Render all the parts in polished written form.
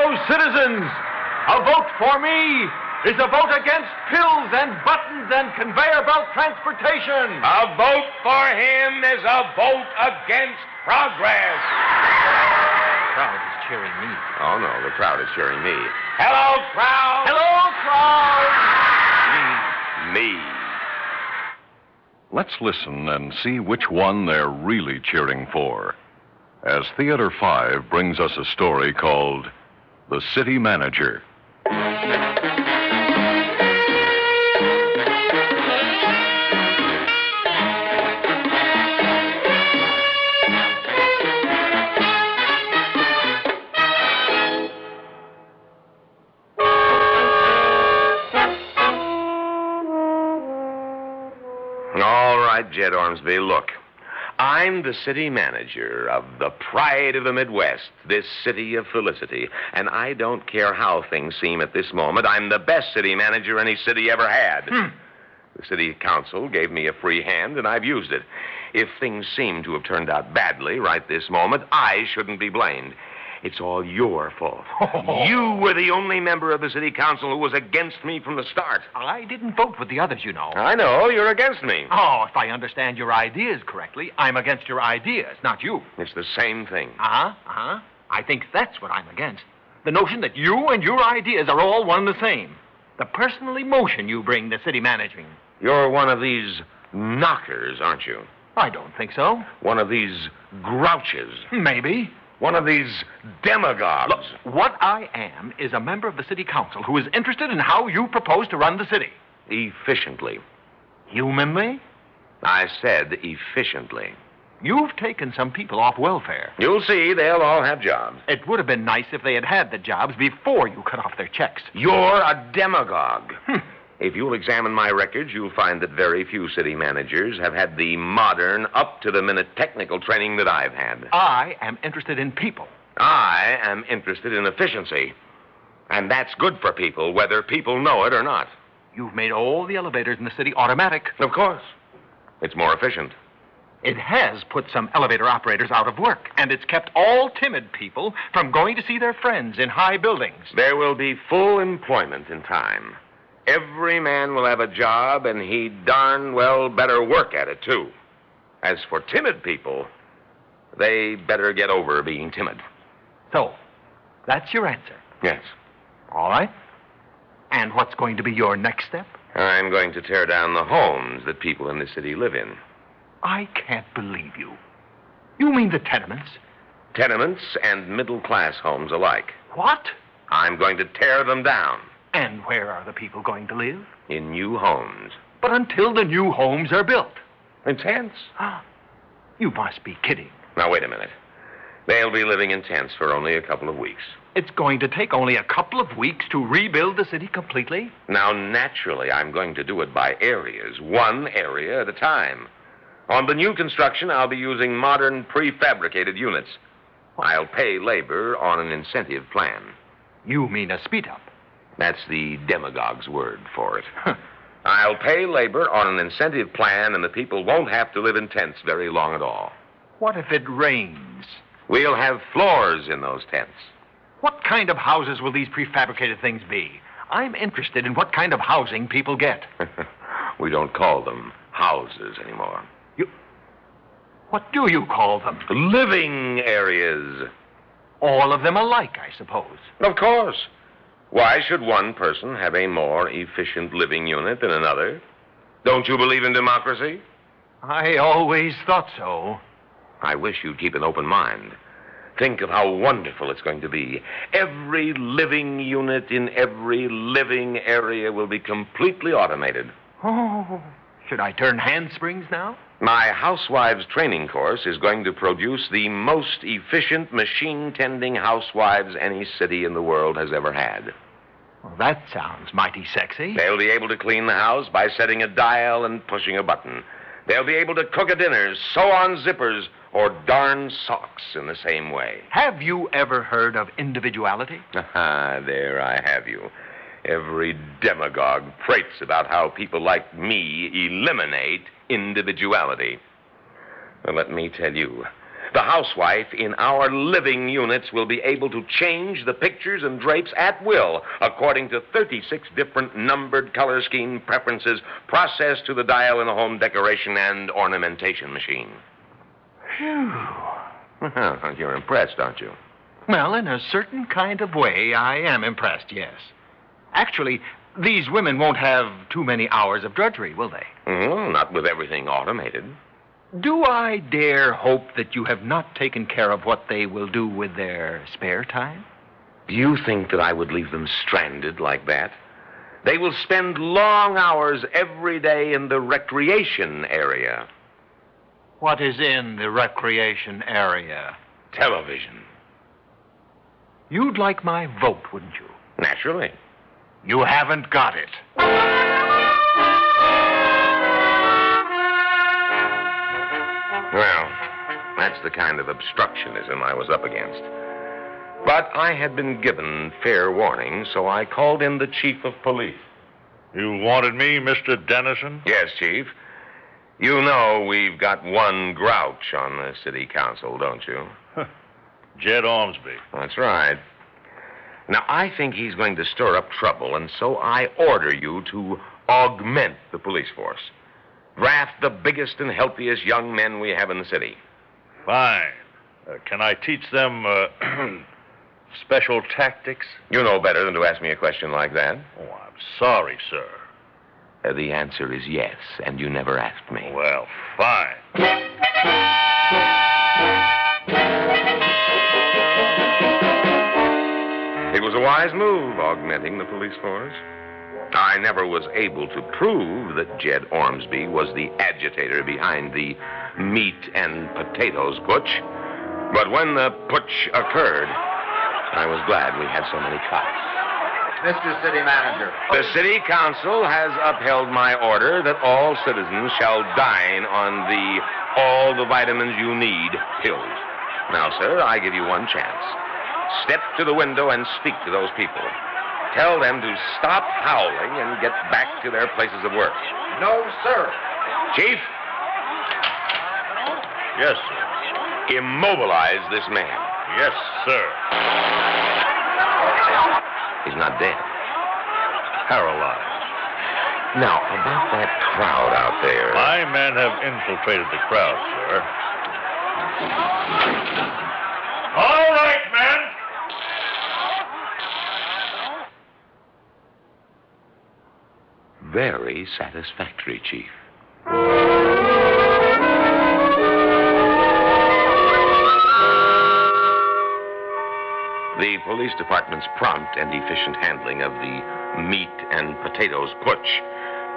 Fellow citizens, a vote for me is a vote against pills and buttons and conveyor belt transportation. A vote for him is a vote against progress. The crowd is cheering me. Oh, no, the crowd is cheering me. Hello, crowd. Hello, crowd. Me. Let's listen and see which one they're really cheering for. As Theater 5 brings us a story called The City Manager. All right, Jed Ormsby, look. I'm the city manager of the pride of the Midwest, this city of felicity. And I don't care how things seem at this moment. I'm the best city manager any city ever had. The city council gave me a free hand, and I've used it. If things seem to have turned out badly right this moment, I shouldn't be blamed. It's all your fault. You were the only member of the city council who was against me from the start. I didn't vote with the others, you know. I know, you're against me. Oh, if I understand your ideas correctly, I'm against your ideas, not you. It's the same thing. I think that's what I'm against. The notion that you and your ideas are all one and the same. The personal emotion you bring to city managing. You're one of these knockers, aren't you? I don't think so. One of these grouches. Maybe. One of these demagogues. Look, what I am is a member of the city council who is interested in how you propose to run the city. Efficiently. Humanly? I said efficiently. You've taken some people off welfare. You'll see, they'll all have jobs. It would have been nice if they had had the jobs before you cut off their checks. You're a demagogue. If you'll examine my records, you'll find that very few city managers have had the modern, up-to-the-minute technical training that I've had. I am interested in people. I am interested in efficiency. And that's good for people, whether people know it or not. You've made all the elevators in the city automatic. Of course. It's more efficient. It has put some elevator operators out of work, and it's kept all timid people from going to see their friends in high buildings. There will be full employment in time. Every man will have a job, and he darn well better work at it, too. As for timid people, they better get over being timid. So, that's your answer. Yes. All right. And what's going to be your next step? I'm going to tear down the homes that people in the city live in. I can't believe you. You mean the tenements? Tenements and middle-class homes alike. What? I'm going to tear them down. And where are the people going to live? In new homes. But until the new homes are built. In tents. You must be kidding. Now, wait a minute. They'll be living in tents for only a couple of weeks. It's going to take only a couple of weeks to rebuild the city completely? Now, naturally, I'm going to do it by areas, one area at a time. On the new construction, I'll be using modern prefabricated units. I'll pay labor on an incentive plan. You mean a speed-up? That's the demagogue's word for it. I'll pay labor on an incentive plan, and the people won't have to live in tents very long at all. What if it rains? We'll have floors in those tents. What kind of houses will these prefabricated things be? I'm interested in what kind of housing people get. We don't call them houses anymore. What do you call them? Living areas. All of them alike, I suppose. Of course. Why should one person have a more efficient living unit than another? Don't you believe in democracy? I always thought so. I wish you'd keep an open mind. Think of how wonderful it's going to be. Every living unit in every living area will be completely automated. Oh, should I turn handsprings now? My housewives training course is going to produce the most efficient machine-tending housewives any city in the world has ever had. Well, that sounds mighty sexy. They'll be able to clean the house by setting a dial and pushing a button. They'll be able to cook a dinner, sew on zippers, or darn socks in the same way. Have you ever heard of individuality? There I have you. Every demagogue prates about how people like me eliminate individuality. Well, let me tell you, The housewife in our living units will be able to change the pictures and drapes at will according to 36 different numbered color scheme preferences processed to the dial in a home decoration and ornamentation machine. Phew. Well, you're impressed, aren't you? Well, in a certain kind of way, I am impressed, yes. Actually, these women won't have too many hours of drudgery, will they? Not with everything automated. Do I dare hope that you have not taken care of what they will do with their spare time? Do you think that I would leave them stranded like that? They will spend long hours every day in the recreation area. What is in the recreation area? Television. You'd like my vote, wouldn't you? Naturally. You haven't got it. Well, that's the kind of obstructionism I was up against. But I had been given fair warning, so I called in the chief of police. You wanted me, Mr. Dennison? Yes, Chief. You know we've got one grouch on the city council, don't you? Jed Ormsby. That's right. Now, I think he's going to stir up trouble, and so I order you to augment the police force. Draft the biggest and healthiest young men we have in the city. Fine. Can I teach them special tactics? You know better than to ask me a question like that. Oh, I'm sorry, sir. The answer is yes, and you never asked me. Well, fine. It was a wise move, augmenting the police force. I never was able to prove that Jed Ormsby was the agitator behind the meat and potatoes putsch. But when the putsch occurred, I was glad we had so many cops. Mr. City Manager. The city council has upheld my order that all citizens shall dine on all the vitamins you need pills. Now, sir, I give you one chance. Step to the window and speak to those people. Tell them to stop howling and get back to their places of work. No, sir. Chief, Yes, sir. immobilize this man. Yes, sir. He's not dead. Paralyzed. Now, about that crowd out there. My men have infiltrated the crowd, sir. All right, men. Very satisfactory, Chief. The police department's prompt and efficient handling of the meat and potatoes putsch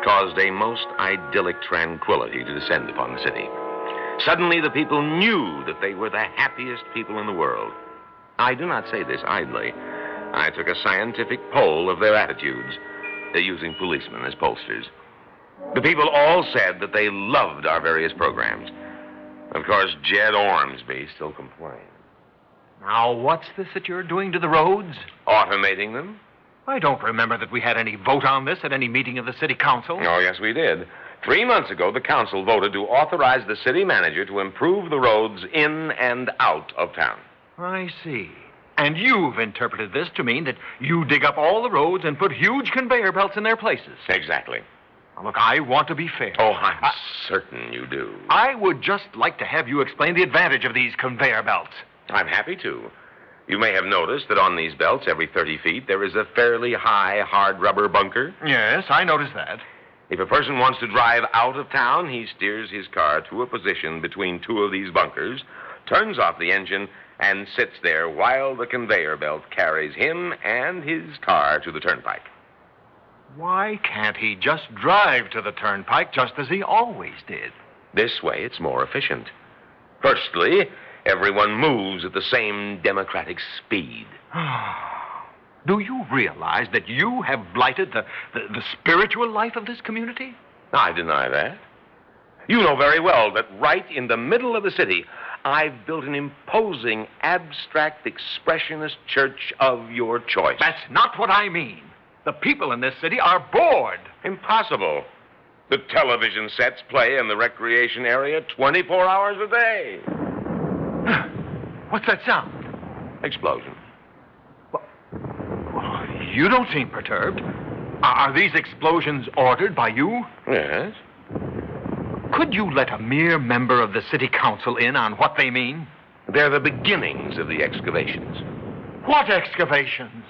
caused a most idyllic tranquility to descend upon the city. Suddenly, the people knew that they were the happiest people in the world. I do not say this idly. I took a scientific poll of their attitudes, using policemen as pollsters. The people all said that they loved our various programs. Of course, Jed Ormsby still complained. Now, what's this that you're doing to the roads? Automating them? I don't remember that we had any vote on this at any meeting of the city council. Oh, yes, we did. 3 months ago, the council voted to authorize the city manager to improve the roads in and out of town. I see. And you've interpreted this to mean that you dig up all the roads and put huge conveyor belts in their places. Exactly. Now, look, I want to be fair. Oh, I'm certain you do. I would just like to have you explain the advantage of these conveyor belts. I'm happy to. You may have noticed that on these belts, every 30 feet, there is a fairly high, hard rubber bunker. Yes, I noticed that. If a person wants to drive out of town, he steers his car to a position between two of these bunkers, turns off the engine, and sits there while the conveyor belt carries him and his car to the turnpike. Why can't he just drive to the turnpike just as he always did? This way, it's more efficient. Firstly, everyone moves at the same democratic speed. Do you realize that you have blighted the spiritual life of this community? I deny that. You know very well that right in the middle of the city, I've built an imposing, abstract, expressionist church of your choice. That's not what I mean. The people in this city are bored. Impossible. The television sets play in the recreation area 24 hours a day. What's that sound? Explosion. You don't seem perturbed. Are these explosions ordered by you? Yes. Could you let a mere member of the city council in on what they mean? They're the beginnings of the excavations. What excavations?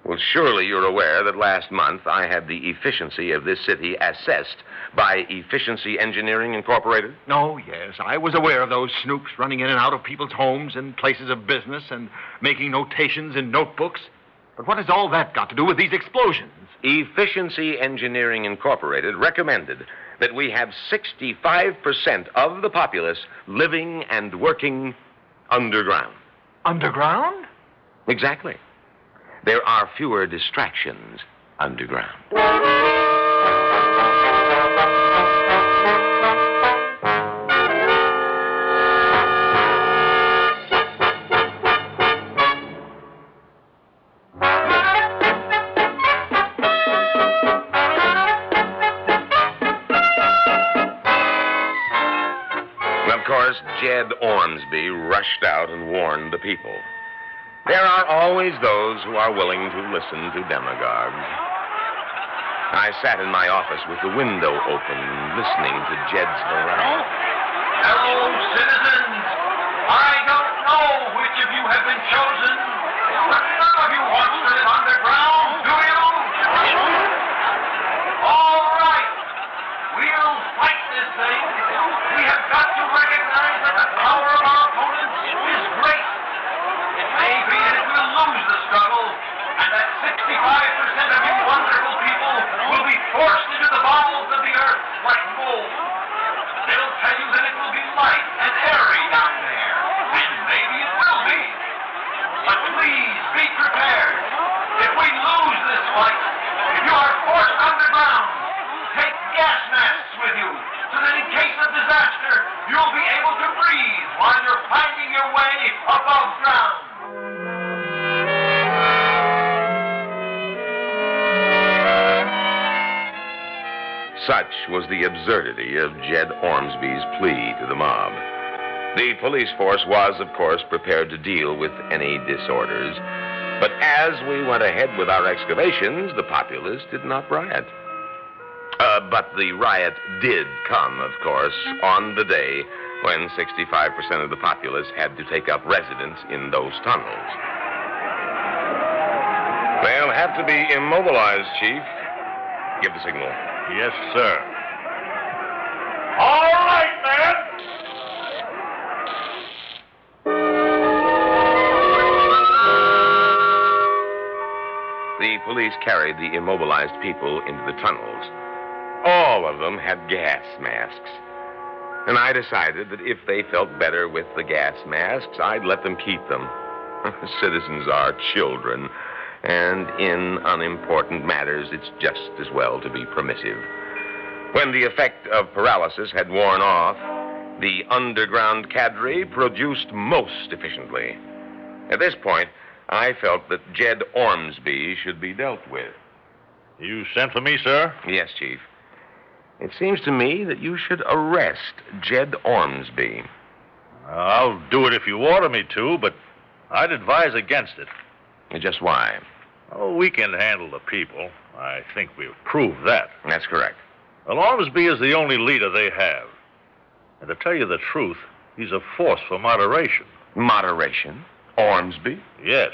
Well, surely you're aware that last month I had the efficiency of this city assessed by Efficiency Engineering Incorporated. Oh, yes. I was aware of those snoops running in and out of people's homes and places of business and making notations in notebooks. But what has all that got to do with these explosions? Efficiency Engineering Incorporated recommended that we have 65% of the populace living and working underground. Underground? Exactly. There are fewer distractions underground. Of course, Jed Ormsby rushed out and warned the people. There are always those who are willing to listen to demagogues. I sat in my office with the window open, listening to Jed's harangue. Hello, citizens. I don't know which of you have been chosen, but none of you wants to live underground, do you? All right. We'll fight this thing. We have got to recognize that the power of our opponents is great. It may be that we'll lose the struggle, and that 65% of you wonderful people will be forced into the bowels of the earth like mold. They'll tell you that it will be light and airy down there, and maybe it will be. But please be prepared. If we lose this fight, if you are forced underground, take gas masks with you, so that in case of disaster, you'll be able to breathe while you're finding your way above ground. Such was the absurdity of Jed Ormsby's plea to the mob. The police force was, of course, prepared to deal with any disorders. But as we went ahead with our excavations, the populace did not riot. But the riot did come, of course, on the day when 65% of the populace had to take up residence in those tunnels. They'll have to be immobilized, Chief. Give the signal. Yes, sir. All right, man. The police carried the immobilized people into the tunnels. All of them had gas masks. And I decided that if they felt better with the gas masks, I'd let them keep them. Citizens are children, and in unimportant matters, it's just as well to be permissive. When the effect of paralysis had worn off, the underground cadre produced most efficiently. At this point, I felt that Jed Ormsby should be dealt with. You sent for me, sir? Yes, Chief. It seems to me that you should arrest Jed Ormsby. I'll do it if you order me to, but I'd advise against it. Just why? Oh, we can handle the people. I think we've proved that. That's correct. Well, Ormsby is the only leader they have. And to tell you the truth, he's a force for moderation. Moderation? Ormsby? Yes.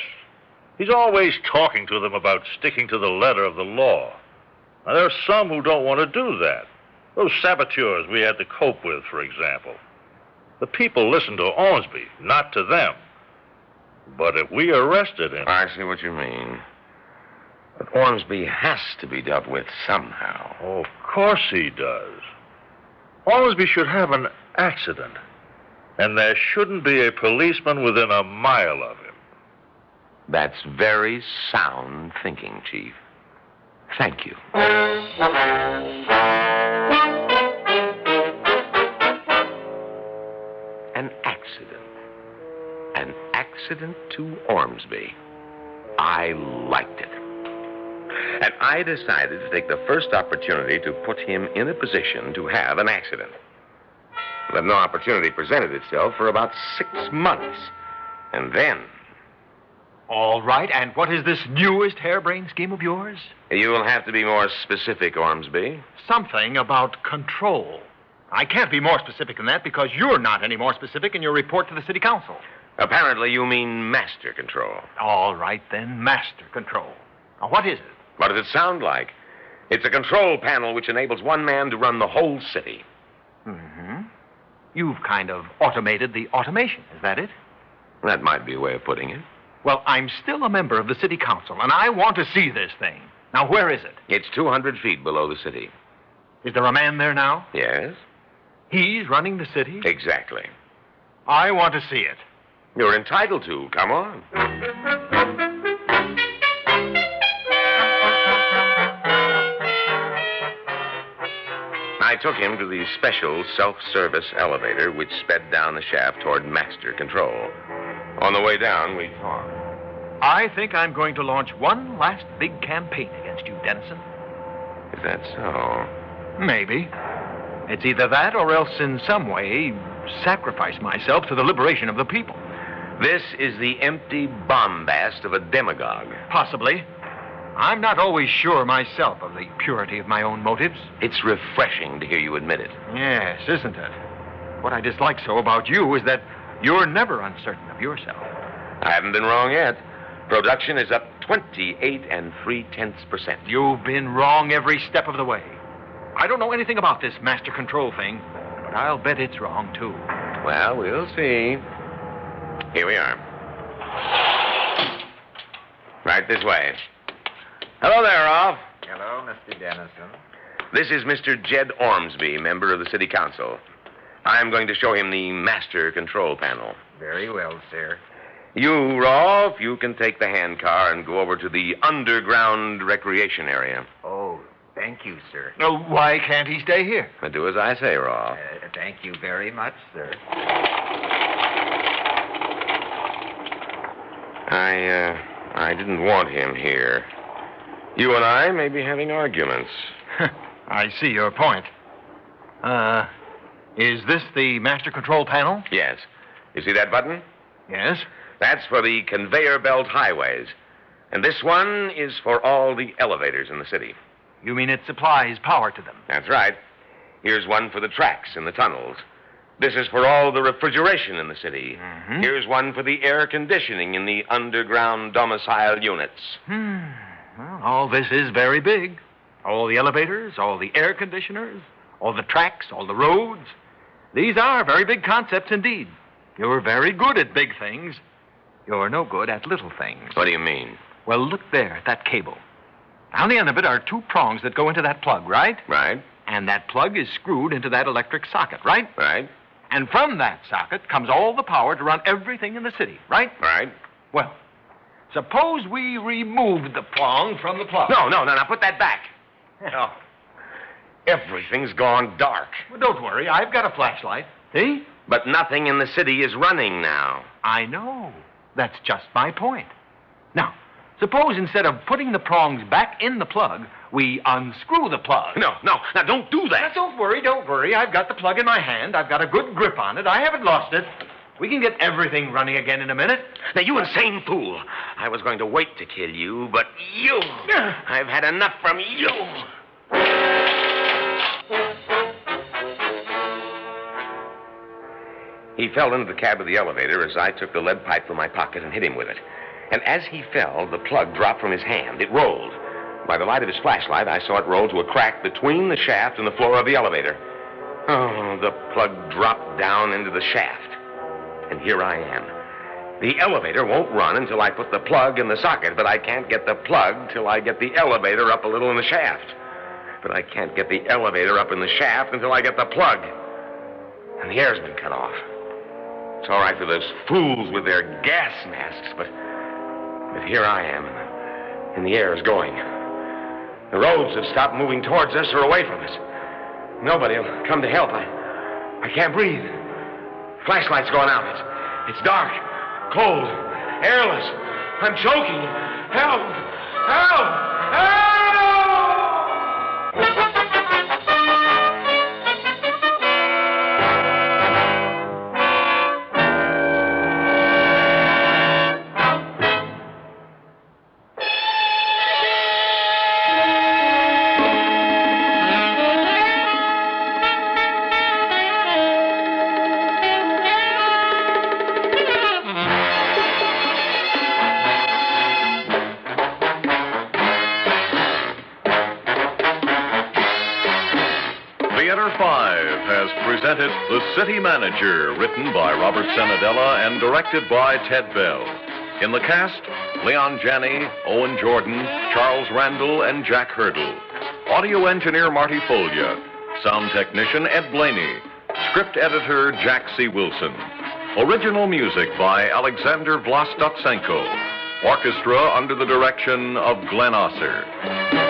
He's always talking to them about sticking to the letter of the law. Now, there are some who don't want to do that. Those saboteurs we had to cope with, for example. The people listen to Ormsby, not to them. But if we arrested him... I see what you mean. But Ormsby has to be dealt with somehow. Oh, of course he does. Ormsby should have an accident. And there shouldn't be a policeman within a mile of him. That's very sound thinking, Chief. Thank you. An accident. An accident to Ormsby. I liked it. And I decided to take the first opportunity to put him in a position to have an accident. But no opportunity presented itself for about 6 months. And then All right, and what is this newest harebrained scheme of yours? you will have to be more specific, Ormsby. Something about control. I can't be more specific than that because you're not any more specific in your report to the city council. Apparently, you mean master control. All right, then, master control. Now, what is it? What does it sound like? It's a control panel which enables one man to run the whole city. Mm-hmm. You've kind of automated the automation, is that it? That might be a way of putting it. Well, I'm still a member of the city council, and I want to see this thing. Now, where is it? It's 200 feet below the city. Is there a man there now? Yes? He's running the city? Exactly. I want to see it. You're entitled to. Come on. I took him to the special self-service elevator which sped down the shaft toward master control. On the way down, we talked. I think I'm going to launch one last big campaign against you, Dennison. Is that so? Maybe. It's either that or else in some way sacrifice myself to the liberation of the people. This is the empty bombast of a demagogue. Possibly. I'm not always sure myself of the purity of my own motives. It's refreshing to hear you admit it. Yes, isn't it? What I dislike so about you is that you're never uncertain of yourself. I haven't been wrong yet. Production is up 28.3%. You've been wrong every step of the way. I don't know anything about this master control thing, but I'll bet it's wrong, too. Well, we'll see. Here we are. Right this way. Hello there, Rolf. Hello, Mr. Dennison. This is Mr. Jed Ormsby, member of the city council. I'm going to show him the master control panel. Very well, sir. You, Rolf, you can take the handcar and go over to the underground recreation area. Oh, thank you, sir. No, why can't he stay here? Now, do as I say, Rolf. Thank you very much, sir. I didn't want him here. You and I may be having arguments. I see your point. Is this the master control panel? Yes. You see that button? Yes. That's for the conveyor belt highways. And this one is for all the elevators in the city. You mean it supplies power to them? That's right. Here's one for the tracks in the tunnels. This is for all the refrigeration in the city. Mm-hmm. Here's one for the air conditioning in the underground domicile units. Well, all this is very big. All the elevators, all the air conditioners, all the tracks, all the roads. These are very big concepts indeed. You're very good at big things. You're no good at little things. What do you mean? Well, look there at that cable. On the end of it are two prongs that go into that plug, right? Right, And that plug is screwed into that electric socket, right? right, And from that socket comes all the power to run everything in the city, right? right. Well, suppose we removed the prong from the plug. No, now put that back. Oh, everything's gone dark. Well, don't worry. I've got a flashlight. See? But nothing in the city is running now. I know. That's just my point. Now, suppose instead of putting the prongs back in the plug, we unscrew the plug. No, now don't do Now, that. don't worry. I've got the plug in my hand. I've got a good grip on it. I haven't lost it. We can get everything running again in a minute. Now, you insane fool. I was going to wait to kill you, but you. I've had enough from you. He fell into the cab of the elevator as I took the lead pipe from my pocket and hit him with it. And as he fell, the plug dropped from his hand. It rolled. By the light of his flashlight, I saw it roll to a crack between the shaft and the floor of the elevator. Oh, the plug dropped down into the shaft. And here I am. The elevator won't run until I put the plug in the socket, but I can't get the plug till I get the elevator up a little in the shaft. But I can't get the elevator up in the shaft until I get the plug. And the air's been cut off. It's all right for those fools with their gas masks, but here I am, and the air is going. The roads have stopped moving towards us or away from us. Nobody will come to help. I can't breathe. Flashlight's going out. It's dark, cold, airless. I'm choking. Help! Help! Help! has presented The City Manager, written by Robert Senadella and directed by Ted Bell. In the cast, Leon Janney, Owen Jordan, Charles Randall, and Jack Hurdle. Audio engineer Marty Folia. Sound technician Ed Blaney. Script editor Jack C. Wilson. Original music by Alexander Vlastotsenko. Orchestra under the direction of Glenn Osser.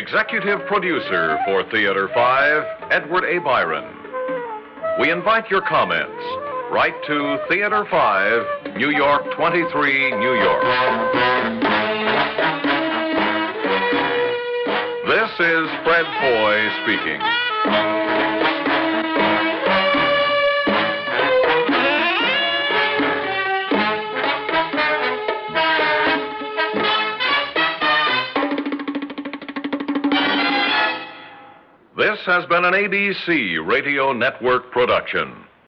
Executive producer for Theater 5, Edward A. Byron. We invite your comments. Write to Theater 5, New York 23, New York. This is Fred Foy speaking. This has been an ABC Radio Network production.